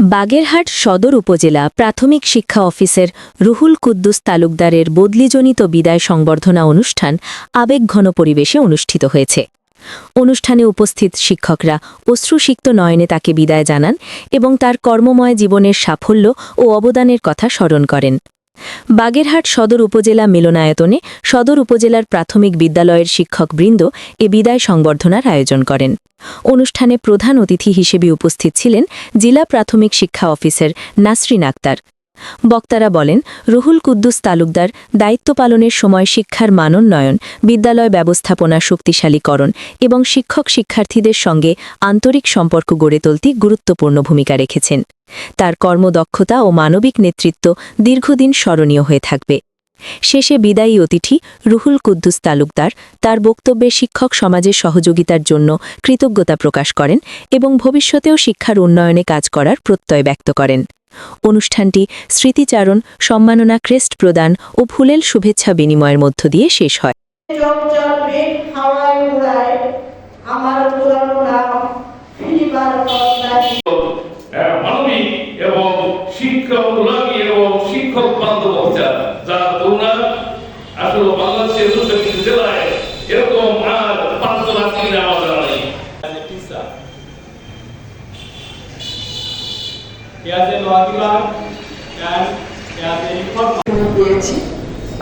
বাগেরহাট সদর উপজেলা প্রাথমিক শিক্ষা অফিসের রুহুল কুদ্দুস তালুকদারের বদলিজনিত বিদায় সংবর্ধনা অনুষ্ঠান আবেগঘন পরিবেশে অনুষ্ঠিত হয়েছে। অনুষ্ঠানে উপস্থিত শিক্ষকরা অশ্রুসিক্ত নয়নে তাকে বিদায় জানান এবং তার কর্মময় জীবনের সাফল্য ও অবদানের কথা স্মরণ করেন। বাগেরহাট সদর উপজেলা মিলনায়তনে সদর উপজেলার প্রাথমিক বিদ্যালয়ের শিক্ষকবৃন্দ এ বিদায় সংবর্ধনার আয়োজন করেন। অনুষ্ঠানে প্রধান অতিথি হিসেবে উপস্থিত ছিলেন জেলা প্রাথমিক শিক্ষা অফিসার নাসরিন আক্তার। বক্তারা বলেন, রুহুল কুদ্দুস তালুকদার দায়িত্ব পালনের সময় শিক্ষার মানোন্নয়ন, বিদ্যালয় ব্যবস্থাপনা শক্তিশালীকরণ এবং শিক্ষক শিক্ষার্থীদের সঙ্গে আন্তরিক সম্পর্ক গড়ে তুলতে গুরুত্বপূর্ণ ভূমিকা রেখেছেন। তার কর্মদক্ষতা ও মানবিক নেতৃত্ব দীর্ঘদিন স্মরণীয় হয়ে থাকবে। শেষে বিদায়ী অতিথি রুহুল কুদ্দুস তালুকদার তার বক্তব্যে শিক্ষক সমাজের সহযোগিতার জন্য কৃতজ্ঞতা প্রকাশ করেন এবং ভবিষ্যতেও শিক্ষার উন্নয়নে কাজ করার প্রত্যয় ব্যক্ত করেন। অনুষ্ঠানটি স্মৃতিচারণ, সম্মাননা ক্রেস্ট প্রদান ও ফুলেল শুভেচ্ছা বিনিময়ের মধ্য দিয়ে শেষ হয়। শিক্ষক বান্ধব অফিসার যারা তোমরা আসলে বাংলাদেশের চৌষট্টি জেলায় এরকম আর 5 জন আছে কিনা আমার জানা নেই।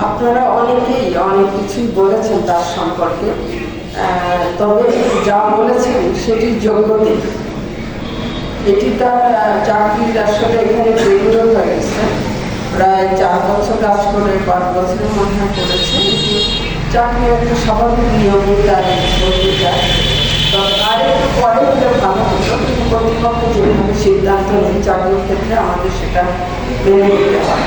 আপনারা অনেকেই অনেক কিছুই বলেছেন তার সম্পর্কে, তবে যা বলেছেন সেটি যোগ্যতা। এটি তার চাকরির আসলে এখানে রেগুলার হয়ে গেছে, প্রায় 4 বছর কাজ করে 5 বছরের মধ্যে করেছে। চাকরি একটা স্বাভাবিক নিয়মে তার বলতে চায়, তবে আর একটু পরে হলে ভালো হতো, কিন্তু কর্তৃপক্ষ যেভাবে সিদ্ধান্ত নেই চাকরির ক্ষেত্রে আমাদের সেটা মেনে নিতে হয়।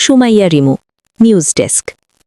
Sumaiya Rimu, news desk.